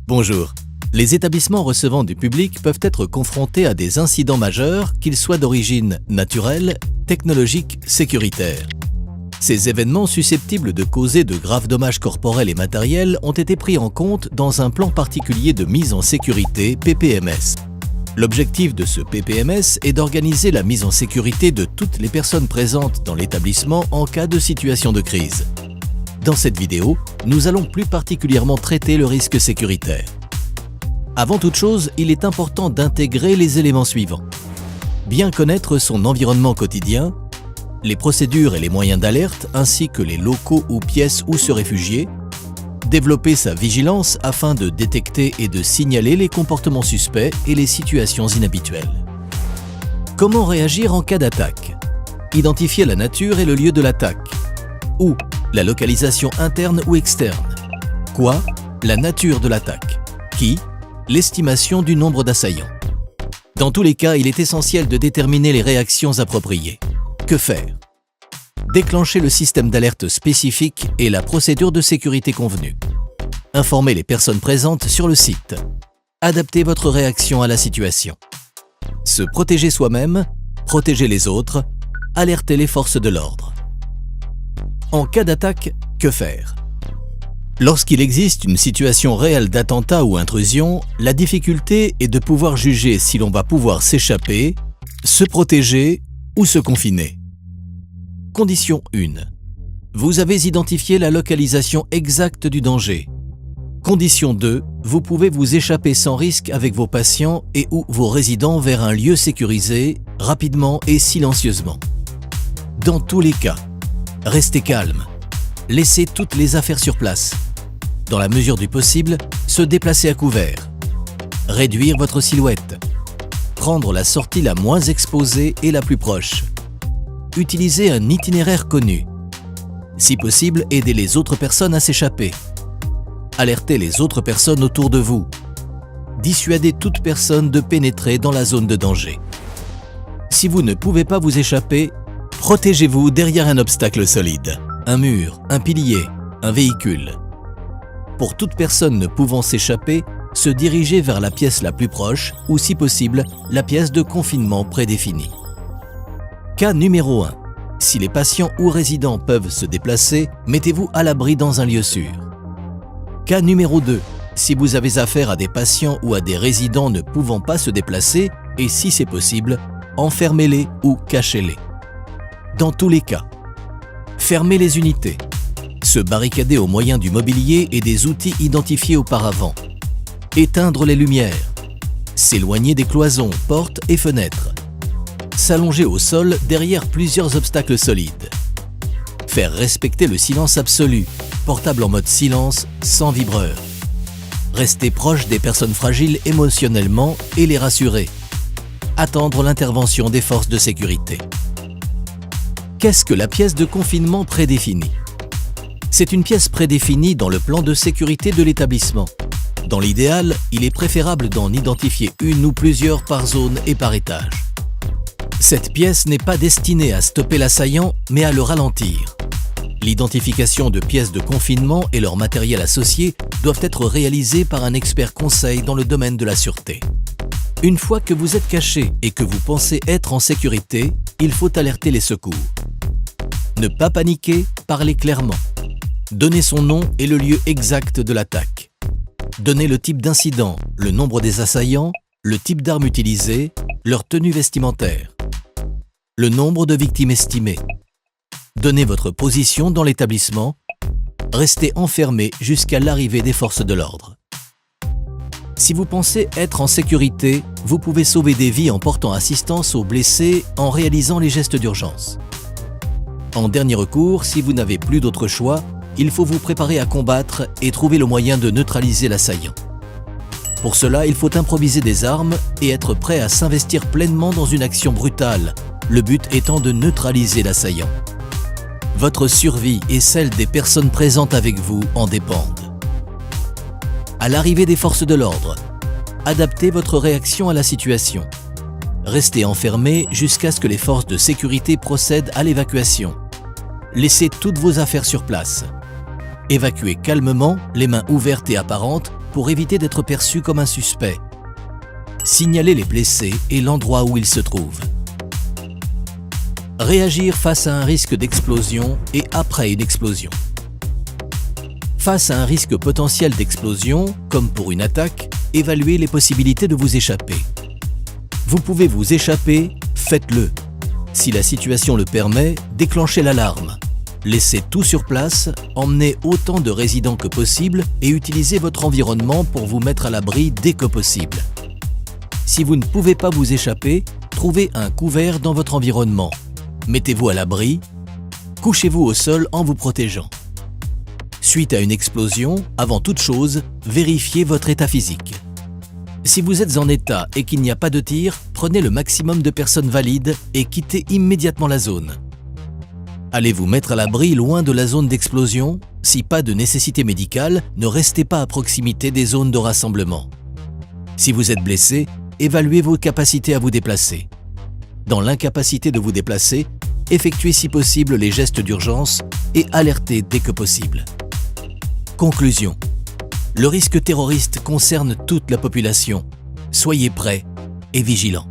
Bonjour. Les établissements recevant du public peuvent être confrontés à des incidents majeurs, qu'ils soient d'origine naturelle, technologique, sécuritaire. Ces événements susceptibles de causer de graves dommages corporels et matériels ont été pris en compte dans un plan particulier de mise en sécurité PPMS. L'objectif de ce PPMS est d'organiser la mise en sécurité de toutes les personnes présentes dans l'établissement en cas de situation de crise. Dans cette vidéo, nous allons plus particulièrement traiter le risque sécuritaire. Avant toute chose, il est important d'intégrer les éléments suivants. Bien connaître son environnement quotidien, les procédures et les moyens d'alerte ainsi que les locaux ou pièces où se réfugier, développer sa vigilance afin de détecter et de signaler les comportements suspects et les situations inhabituelles. Comment réagir en cas d'attaque? Identifier la nature et le lieu de l'attaque. Où? La localisation interne ou externe. Quoi? La nature de l'attaque. Qui? L'estimation du nombre d'assaillants. Dans tous les cas, il est essentiel de déterminer les réactions appropriées. Que faire? Déclencher le système d'alerte spécifique et la procédure de sécurité convenue. Informer les personnes présentes sur le site. Adapter votre réaction à la situation. Se protéger soi-même, protéger les autres, alerter les forces de l'ordre. En cas d'attaque, que faire? Lorsqu'il existe une situation réelle d'attentat ou intrusion, la difficulté est de pouvoir juger si l'on va pouvoir s'échapper, se protéger ou se confiner. Condition 1. Vous avez identifié la localisation exacte du danger. Condition 2. Vous pouvez vous échapper sans risque avec vos patients et ou vos résidents vers un lieu sécurisé, rapidement et silencieusement. Dans tous les cas, restez calme. Laissez toutes les affaires sur place. Dans la mesure du possible, se déplacer à couvert. Réduire votre silhouette. Prendre la sortie la moins exposée et la plus proche. Utilisez un itinéraire connu. Si possible, aidez les autres personnes à s'échapper. Alertez les autres personnes autour de vous. Dissuadez toute personne de pénétrer dans la zone de danger. Si vous ne pouvez pas vous échapper, protégez-vous derrière un obstacle solide, un mur, un pilier, un véhicule. Pour toute personne ne pouvant s'échapper, se diriger vers la pièce la plus proche ou, si possible, la pièce de confinement prédéfinie. Cas numéro 1. Si les patients ou résidents peuvent se déplacer, mettez-vous à l'abri dans un lieu sûr. Cas numéro 2. Si vous avez affaire à des patients ou à des résidents ne pouvant pas se déplacer, et si c'est possible, enfermez-les ou cachez-les. Dans tous les cas, fermez les unités. Se barricader au moyen du mobilier et des outils identifiés auparavant. Éteindre les lumières. S'éloigner des cloisons, portes et fenêtres. S'allonger au sol derrière plusieurs obstacles solides. Faire respecter le silence absolu, portable en mode silence, sans vibreur. Rester proche des personnes fragiles émotionnellement et les rassurer. Attendre l'intervention des forces de sécurité. Qu'est-ce que la pièce de confinement prédéfinie? C'est une pièce prédéfinie dans le plan de sécurité de l'établissement. Dans l'idéal, il est préférable d'en identifier une ou plusieurs par zone et par étage. Cette pièce n'est pas destinée à stopper l'assaillant, mais à le ralentir. L'identification de pièces de confinement et leur matériel associé doivent être réalisées par un expert conseil dans le domaine de la sûreté. Une fois que vous êtes caché et que vous pensez être en sécurité, il faut alerter les secours. Ne pas paniquer, parler clairement. Donner son nom et le lieu exact de l'attaque. Donner le type d'incident, le nombre des assaillants, le type d'armes utilisées, leur tenue vestimentaire. Le nombre de victimes estimées. Donnez votre position dans l'établissement. Restez enfermé jusqu'à l'arrivée des forces de l'ordre. Si vous pensez être en sécurité, vous pouvez sauver des vies en portant assistance aux blessés en réalisant les gestes d'urgence. En dernier recours, si vous n'avez plus d'autre choix, il faut vous préparer à combattre et trouver le moyen de neutraliser l'assaillant. Pour cela, il faut improviser des armes et être prêt à s'investir pleinement dans une action brutale, le but étant de neutraliser l'assaillant. Votre survie et celle des personnes présentes avec vous en dépendent. À l'arrivée des forces de l'ordre, adaptez votre réaction à la situation. Restez enfermé jusqu'à ce que les forces de sécurité procèdent à l'évacuation. Laissez toutes vos affaires sur place. Évacuez calmement, les mains ouvertes et apparentes, pour éviter d'être perçu comme un suspect. Signalez les blessés et l'endroit où ils se trouvent. Réagir face à un risque d'explosion et après une explosion. Face à un risque potentiel d'explosion, comme pour une attaque, évaluez les possibilités de vous échapper. Vous pouvez vous échapper, faites-le. Si la situation le permet, déclenchez l'alarme. Laissez tout sur place, emmenez autant de résidents que possible et utilisez votre environnement pour vous mettre à l'abri dès que possible. Si vous ne pouvez pas vous échapper, trouvez un couvert dans votre environnement. Mettez-vous à l'abri, couchez-vous au sol en vous protégeant. Suite à une explosion, avant toute chose, vérifiez votre état physique. Si vous êtes en état et qu'il n'y a pas de tir, prenez le maximum de personnes valides et quittez immédiatement la zone. Allez vous mettre à l'abri loin de la zone d'explosion. Si pas de nécessité médicale, ne restez pas à proximité des zones de rassemblement. Si vous êtes blessé, évaluez vos capacités à vous déplacer. Dans l'incapacité de vous déplacer, effectuez si possible les gestes d'urgence et alertez dès que possible. Conclusion. Le risque terroriste concerne toute la population. Soyez prêts et vigilants.